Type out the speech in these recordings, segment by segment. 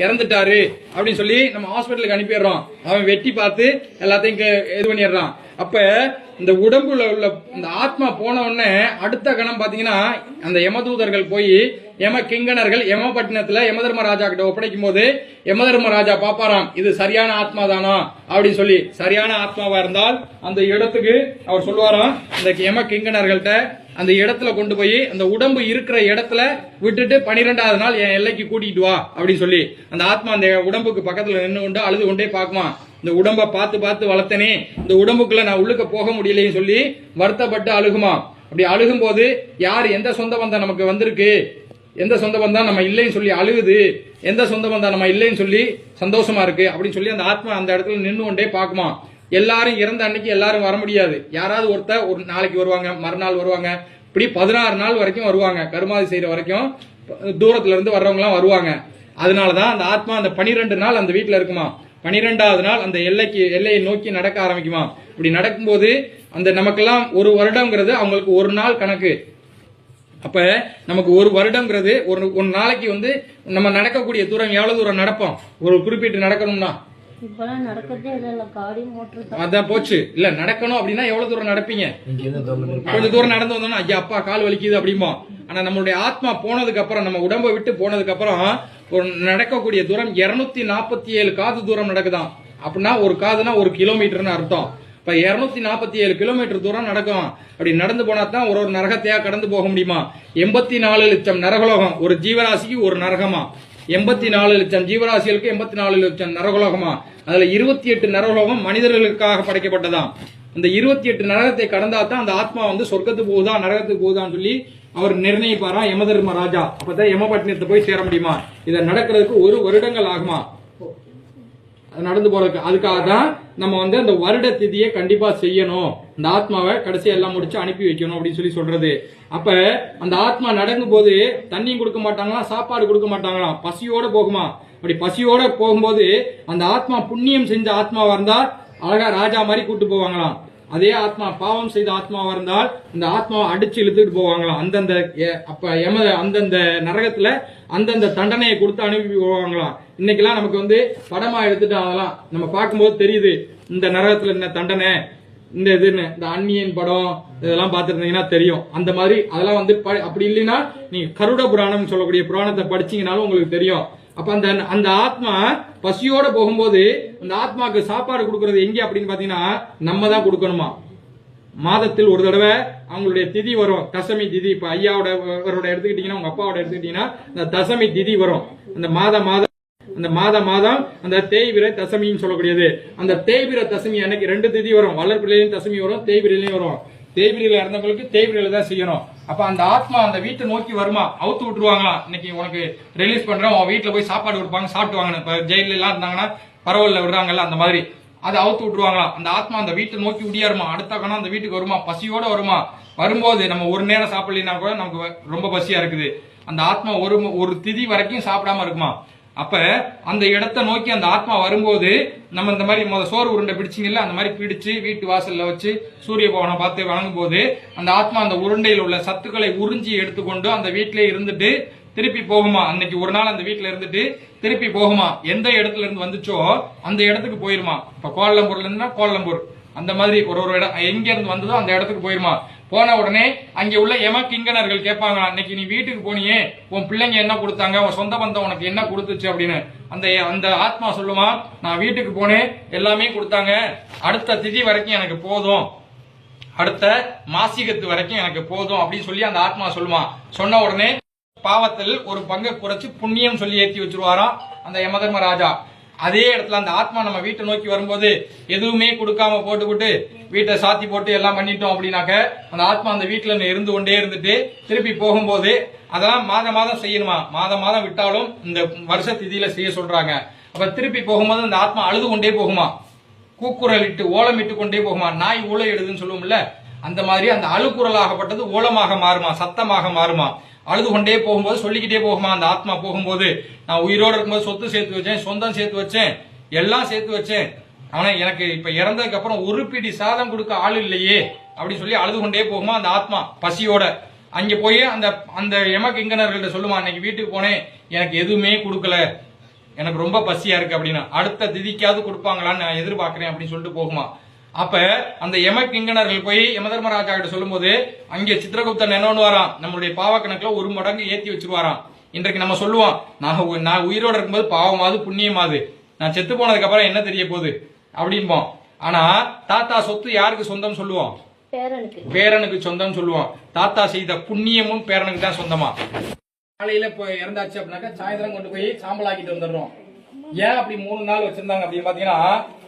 இறந்துட்டாரு அப்படின்னு சொல்லி நம்ம ஹாஸ்பிட்டலுக்கு அனுப்பிடுறோம். அவன் வெட்டி பார்த்து எல்லாத்தையும் இது பண்ணிடுறான். அப்ப இந்த உடம்புல உள்ள இந்த ஆத்மா போன உடனே அடுத்த கணம் பாத்தீங்கன்னா அந்த யமதூதர்கள் போய் யம கிங்கணர்கள் யமபட்டினத்துல யமதர்மராஜா கிட்ட ஒப்படைக்கும் போது யமதர்மராஜா பாப்பாராம், இது சரியான ஆத்மா தானா அப்படின்னு சொல்லி. சரியான ஆத்மாவா இருந்தால் அந்த இடத்துக்கு அவர் சொல்லுவாராம், இந்த யம கிங்கணர்கள்ட்ட அந்த இடத்துல கொண்டு போய் அந்த உடம்பு இருக்கிற இடத்துல விட்டுட்டு 12வது நாள் என் எல்லைக்கு கூட்டிட்டு வா அப்படின்னு சொல்லி அந்த ஆத்மா அந்த உடம்புக்கு பக்கத்துல நின்று கொண்டு அழுது கொண்டே பாக்குமா. இந்த உடம்ப பார்த்து பார்த்து வளர்த்தனே, இந்த உடம்புக்குள்ள நான் உள்ளுக்க போக முடியலைன்னு சொல்லி வருத்தப்பட்டு அழுகுமா. அப்படி அழுகும் போது யார் எந்த சொந்த பந்தம் நமக்கு வந்திருக்கு, எந்த சொந்த பந்தம் நம்ம இல்லைன்னு சொல்லி அழுகுது, எந்த சொந்த பந்தம் நம்ம இல்லைன்னு சொல்லி சந்தோஷமா இருக்கு அப்படின்னு சொல்லி அந்த ஆத்மா அந்த இடத்துல நின்று கொண்டே பாக்குமா. எல்லாரும் இறந்த அன்னைக்கு எல்லாரும் வர முடியாது. யாராவது ஒருத்தர் ஒரு நாளைக்கு வருவாங்க, மறுநாள் வருவாங்க, இப்படி 16 நாள் வரைக்கும் வருவாங்க. கருமாதி செய்யற வரைக்கும் தூரத்துல இருந்து வர்றவங்க எல்லாம் வருவாங்க. அதனாலதான் அந்த ஆத்மா அந்த 12 நாள் அந்த வீட்டுல இருக்குமா. 12வது நாள் அந்த எல்லையை நோக்கி நடக்க ஆரம்பிக்குமா. இப்படி நடக்கும்போது அந்த நமக்கெல்லாம் ஒரு வருடம்ங்கிறது அவங்களுக்கு ஒரு நாள் கணக்கு. அப்ப நமக்கு ஒரு வருடம்ங்கிறது ஒரு நாளைக்கு வந்து நம்ம நடக்கக்கூடிய தூரம் எவ்வளவு தூரம் நடப்போம். ஒரு குறிப்பிட்டு நடக்கணும்னா அதான் போச்சு இல்ல. நடக்கணும் அப்படின்னா எவ்வளவு தூரம் நடப்பீங்க? கொஞ்சம் தூரம் நடந்து வந்தோம்னா ஐயா அப்பா கால் வலிக்குது அப்படிமோ. ஆனா நம்மளுடைய ஆத்மா போனதுக்கு அப்புறம், நம்ம உடம்பை விட்டு போனதுக்கு அப்புறம் ஒரு நடக்கக்கூடிய தூரம் 247 காது தூரம் நடக்குதாம். அப்படின்னா ஒரு காதுனா 1 கிலோமீட்டர்னு அர்த்தம். இப்ப 247 கிலோமீட்டர் தூரம் நடக்கும். அப்படி நடந்து போனா தான் ஒரு நரகத்தையா கடந்து போக முடியுமா. 84 லட்சம் நரகலோகம், ஒரு ஜீவராசிக்கு ஒரு நரகமா. 84 லட்சம் ஜீவராசிகளுக்கு 84 லட்சம் நரகலோகமா. அதுல 28 நரகலோகம் மனிதர்களுக்காக படைக்கப்பட்டதாம். அந்த 28 நரகத்தை கடந்தா தான் அந்த ஆத்மா வந்து சொர்க்கத்துக்கு போகுதா நரகத்துக்கு போகுதான்னு சொல்லி அவர் நிர்ணயிப்பாரா யமதர்ம ராஜா. அப்பதான் யமபட்டினத்தை போய் சேர முடியுமா. இதை நடக்கிறதுக்கு 1 வருடங்கள் ஆகுமா நடந்து போறதுக்கு. அதுக்காக தான் நம்ம வந்து அந்த வருட திதியை கண்டிப்பா செய்யணும். இந்த ஆத்மாவை கடைசியா எல்லாம் முடிச்சு அனுப்பி வைக்கணும் அப்படின்னு சொல்லி சொல்றது. அப்ப அந்த ஆத்மா நடக்கும் போது தண்ணியும் கொடுக்க மாட்டாங்களாம், சாப்பாடு கொடுக்க மாட்டாங்களாம், பசியோட போகுமா. அப்படி பசியோட போகும்போது அந்த ஆத்மா புண்ணியம் செஞ்ச ஆத்மாவா இருந்தா அழகா ராஜா மாதிரி கூட்டு போவாங்களாம். அதே ஆத்மா பாவம் செய்த ஆத்மாவா இருந்தால் இந்த ஆத்மாவை அடிச்சு இழுத்துட்டு போவாங்களாம். அந்தந்த நரகத்துல அந்தந்த தண்டனையை கொடுத்து அனுப்பி போவாங்களாம். இன்னைக்கெல்லாம் நமக்கு வந்து படமா எடுத்துட்டு அதெல்லாம் நம்ம பார்க்கும்போது தெரியுது இந்த நரகத்துல என்ன தண்டனை, இந்த இதுன்னு இந்த அந்நியன் படம் இதெல்லாம் பார்த்துருந்தீங்கன்னா தெரியும். அந்த மாதிரி அதெல்லாம் வந்து அப்படி இல்லைன்னா நீங்க கருட புராணம் சொல்லக்கூடிய புராணத்தை படிச்சீங்கன்னாலும் உங்களுக்கு தெரியும். அப்ப அந்த ஆத்மா பசியோட போகும்போது அந்த ஆத்மாக்கு சாப்பாடு கொடுக்கறது எங்க அப்படின்னு பாத்தீங்கன்னா நம்ம தான் கொடுக்கணுமா. மாதத்தில் ஒரு தடவை அவங்களுடைய திதி வரும், தசமி திதி. இப்ப ஐயாவோட எடுத்துக்கிட்டீங்கன்னா, உங்க அப்பாவோட எடுத்துக்கிட்டீங்கன்னா இந்த தசமி திதி வரும். அந்த மாதம் அந்த தேய்பிரை தசமின்னு சொல்லக்கூடியது. அந்த தேய்பிரை தசமி அன்னைக்கு 2 திதி வரும். வளர்பிரையிலும் தசமி வரும், தேய்பிரையிலையும் வரும். தேய்பிரையில இறந்தவங்களுக்கு தேய்பிரையில தான் செய்யணும். அப்ப அந்த ஆத்மா அந்த வீட்டை நோக்கி வருமா. அவுத்து விட்டுருவாங்களாம், இன்னைக்கு உனக்கு ரிலீஸ் பண்றேன், உன் வீட்டுல போய் சாப்பாடு கொடுப்பாங்க, சாப்பிட்டு வாங்க. இப்ப ஜெயில எல்லாம் இருந்தாங்கன்னா பரவாயில்ல விடுறாங்கல்ல, அந்த மாதிரி அதை அவுத்து விட்டுருவாங்களாம். அந்த ஆத்மா அந்த வீட்டை நோக்கி உடியாருமா. அடுத்த கணம் அந்த வீட்டுக்கு வருமா, பசியோட வருமா. வரும்போது நம்ம ஒரு நேரம் சாப்பிடலாம் கூட நமக்கு ரொம்ப பசியா இருக்குது. அந்த ஆத்மா ஒரு திதி வரைக்கும் சாப்பிடாம இருக்குமா. அப்ப அந்த இடத்தை நோக்கி அந்த ஆத்மா வரும்போது நம்ம இந்த மாதிரி சோறு உருண்டை பிடிச்சிங்கல்ல, அந்த மாதிரி பிடிச்சு வீட்டு வாசல்ல வச்சு சூரிய பவனை பார்த்து வணங்கும் போது அந்த ஆத்மா அந்த உருண்டையில் உள்ள சத்துக்களை உறிஞ்சி எடுத்துக்கொண்டு அந்த வீட்டிலே இருந்துட்டு திருப்பி போகுமா. அன்னைக்கு ஒரு நாள் அந்த வீட்டுல இருந்துட்டு திருப்பி போகுமா. எந்த இடத்துல இருந்து வந்துச்சோ அந்த இடத்துக்கு போயிருமா. இப்ப கோலம்பூர்ல இருந்தா கோலம்பூர், அந்த மாதிரி ஒரு இடம் எங்க இருந்து வந்ததோ அந்த இடத்துக்கு போயிருமா. போன உடனே அங்கே உள்ள யம கிங்கணர்கள் கேட்பாங்க, அன்னைக்கு நீ வீட்டுக்கு போனியே உன் பிள்ளைங்க என்ன கொடுத்தாங்க, உன் சொந்த பந்தம் உனக்கு என்ன கொடுத்துச்சு அப்படின்னு. அந்த ஆத்மா சொல்லுமா, நான் வீட்டுக்கு போனேன், எல்லாமே கொடுத்தாங்க, அடுத்த திதி வரைக்கும் எனக்கு போதும், அடுத்த மாசிகத்து வரைக்கும் எனக்கு போதும் அப்படின்னு சொல்லி அந்த ஆத்மா சொல்லுமா. சொன்ன உடனே பாவத்தில் ஒரு பங்கை குறைச்சு புண்ணியம் சொல்லி ஏற்றி வச்சிருவாராம் அந்த யமதர்ம ராஜா. அதே இடத்துல அந்த ஆத்மா நம்ம வீட்டை நோக்கி வரும்போது எதுவுமே கொடுக்காம போட்டுக்கிட்டு வீட்டை சாத்தி போட்டு எல்லாம் பண்ணிட்டோம் அப்படின்னாக்க அந்த ஆத்மா அந்த வீட்டுல இருந்து கொண்டே இருந்துட்டு திருப்பி போகும்போது அதெல்லாம் மாதம் செய்யணுமா. மாதம் விட்டாலும் இந்த வருஷ திதியில செய்ய சொல்றாங்க. அப்ப திருப்பி போகும்போது அந்த ஆத்மா அழுது கொண்டே போகுமா, கூக்குரல் இட்டு ஓலம் இட்டு கொண்டே போகுமா. நாய் ஊழ எடுதுன்னு சொல்லுவோம்ல, அந்த மாதிரி அந்த அழுக்குரலாகப்பட்டது ஓலமாக மாறுமா, சத்தமாக மாறுமா. அழுது கொண்டே போகும்போது சொல்லிக்கிட்டே போகுமா அந்த ஆத்மா. போகும்போது நான் உயிரோடு இருக்கும்போது சொத்து சேர்த்து வச்சேன், சொந்தம் சேர்த்து வச்சேன், எல்லாம் சேர்த்து வச்சேன், ஆனா எனக்கு இப்ப இறந்ததுக்கு அப்புறம் ஒரு பிடி சாதம் கொடுக்க ஆள் இல்லையே அப்படின்னு சொல்லி அழுது கொண்டே போகுமா அந்த ஆத்மா பசியோட. அங்க போய் அந்த யம கிங்கணர்கள்ட்ட சொல்லுமா, அன்னைக்கு வீட்டுக்கு போனேன், எனக்கு எதுவுமே கொடுக்கல, எனக்கு ரொம்ப பசியா இருக்கு அப்படின்னா அடுத்த திதிக்காவது கொடுப்பாங்களான்னு நான் எதிர்பார்க்கிறேன் அப்படின்னு சொல்லிட்டு போகுமா. அப்ப அந்த யம கிங்கணர்கள் போய் யமதர்மராஜா கிட்ட சொல்லும் போது அங்கே சித்திரகுப்தன் என்ன பண்ணுவாராம், நம்மளுடைய பாவ கணக்குல 1 மடங்கு ஏத்தி வச்சிருவாராம். இன்றைக்கு நம்ம சொல்லுவோம், நான் உயிரோட இருக்கும்போது பாவமாவது புண்ணியமாவது, நான் செத்து போனதுக்கு அப்புறம் என்ன தெரிய போகுது அப்படின்போம். ஆனா தாத்தா சொத்து யாருக்கு சொந்தம் சொல்லுவோம், பேரனுக்கு சொந்தம் சொல்லுவோம். தாத்தா செய்த புண்ணியமும் பேரனுக்கு தான் சொந்தமா. காலையில இறந்தாச்சு அப்படின்னாக்கா சாயந்தரம் கொண்டு போய் சாம்பலாக்கிட்டு வந்துடுறோம். ஏன் அப்படி 3 நாள் வச்சிருந்தாங்க அப்படின்னு பாத்தீங்கன்னா,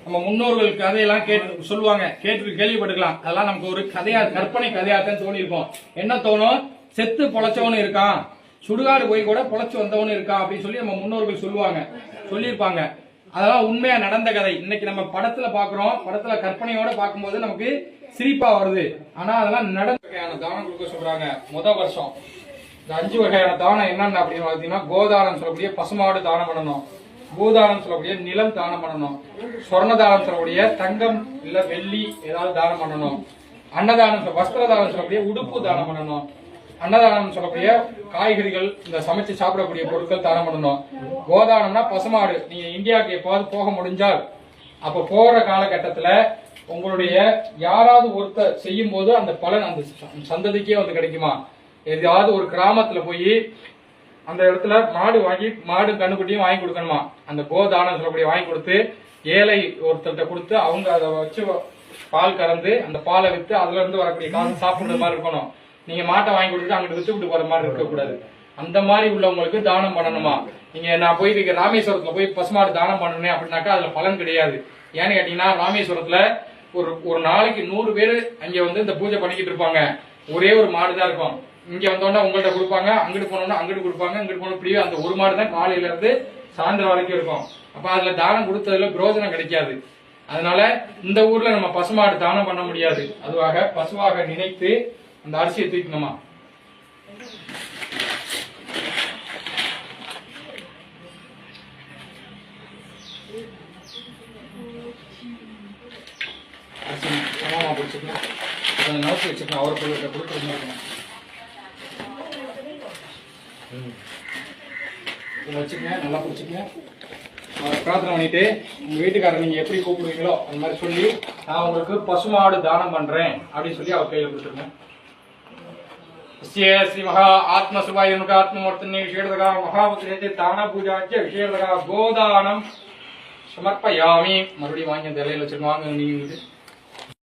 நம்ம முன்னோர்கள் கதையெல்லாம் கேட்டு சொல்லுவாங்க, கேட்டு கேள்விப்பட்டுக்கலாம். அதெல்லாம் நமக்கு ஒரு கதையா, கற்பனை கதையாத்தான் தோணி இருக்கும். என்ன தோணும், செத்து பொழைச்சவனு இருக்கான், சுடுகாடு போய் கூட பொழைச்சு வந்தவனு இருக்கான் அப்படின்னு சொல்லி நம்ம முன்னோர்கள் சொல்லியிருப்பாங்க. அதெல்லாம் உண்மையா நடந்த கதை. இன்னைக்கு நம்ம படத்துல பாக்குறோம், படத்துல கற்பனையோட பார்க்கும்போது நமக்கு சிரிப்பா வருது. ஆனா அதெல்லாம் நடந்த வகையான தானம் கொடுக்க சொல்றாங்க. வருஷம் இந்த 5 வகையான தானம் என்னென்ன அப்படின்னு பாத்தீங்கன்னா, கோதானம் சொல்லக்கூடிய பசுமாடு தானம் பண்ணணும், பூதானம் சொல்லக்கூடிய நிலம் தானம் பண்ணணும், சொர்ணதானம் சொல்லக்கூடிய தங்கம் இல்ல வெள்ளி ஏதாவது தானம் பண்ணணும், அன்னதானம் வஸ்திரதானம் சொல்லக்கூடிய உடுப்பு தானம் பண்ணணும், அன்னதானம் சொல்லக்கூடிய காய்கறிகள் இந்த சமைச்சு சாப்பிடக்கூடிய பொருட்கள் தானம் பண்ணணும். கோதானம்னா பசுமாடு. நீங்க இந்தியாவுக்கு எப்பாவது போக முடிஞ்சால் அப்ப போற காலகட்டத்துல உங்களுடைய யாராவது ஒருத்தர் செய்யும் போது அந்த பலன் அந்த சந்ததிக்கே வந்து கிடைக்குமா. எதாவது ஒரு கிராமத்துல போய் அந்த இடத்துல மாடு கண்ணுக்குட்டியும் வாங்கி கொடுக்கணுமா. அந்த கோதானம் சொல்லக்கூடிய வாங்கி கொடுத்து ஏழை ஒருத்தர்கிட்ட கொடுத்து அவங்க அதை வச்சு பால் கறந்து அந்த பாலை வித்து அதுல இருந்து வரக்கூடிய காசு சாப்பிடுற மாதிரி இருக்கணும். நீங்க மாட்டை வாங்கி கொடுத்துட்டு அங்கிட்டு வித்து விட்டு போற மாதிரி இருக்கக்கூடாது. அந்த மாதிரி உள்ளவங்களுக்கு தானம் பண்ணணுமா. நீங்க நான் போய் ராமேஸ்வரத்துல போய் பசுமாடு தானம் பண்ணணும் அப்படின்னாக்கா அதுல பலன் கிடையாது. ஏன்னு கேட்டீங்கன்னா, ராமேஸ்வரத்துல ஒரு நாளைக்கு 100 பேர் அங்க வந்து இந்த பூஜை பண்ணிக்கிட்டு இருப்பாங்க. ஒரே ஒரு மாடு தான் இருக்கும். இங்க வந்தோன்னா உங்கள்ட்ட கொடுப்பாங்க, அங்கிட்டு போனோம்னா அங்கிட்டு கொடுப்பாங்க, இங்கிட்டு போன இப்படியே அந்த ஒரு மாடு தான் காலையில இருந்து சாயந்தரம் வரைக்கும் இருக்கும். அப்ப அதுல தானம் கொடுத்ததுல பிரயோஜனம் கிடைக்காது. அதனால இந்த ஊர்ல நம்ம பசுமாடு தானம் பண்ண முடியாது. அதுவாக பசுவாக நினைத்து அந்த அரிசியை தூக்கணுமா. அரிசி சமமா பிடிச்சிக்கணும், கொஞ்சம் நோக்கி வச்சுக்கணும், அவரை கொடுக்கறது இருக்கணும். வச்சுக்கங்க, நல்லா பிடிச்சிக்கங்க. அவரை பிரார்த்தனை பண்ணிட்டு உங்க வீட்டுக்காரர் நீங்க எப்படி கூப்பிடுவீங்களோ அந்த மாதிரி சொல்லி, நான் உங்களுக்கு பசுமாடு தானம் பண்றேன் அப்படின்னு சொல்லி அவர் கையில கொடுத்துருங்க. श्री महा आत्मसुभाय आत्मवर्तने विषेदगा महापुत्रे दान पूजा विषेदगा गोदानम समर्पयामि. மறுபடியும் வாங்கி அந்த இலையில வச்சிருவாங்க. நீங்க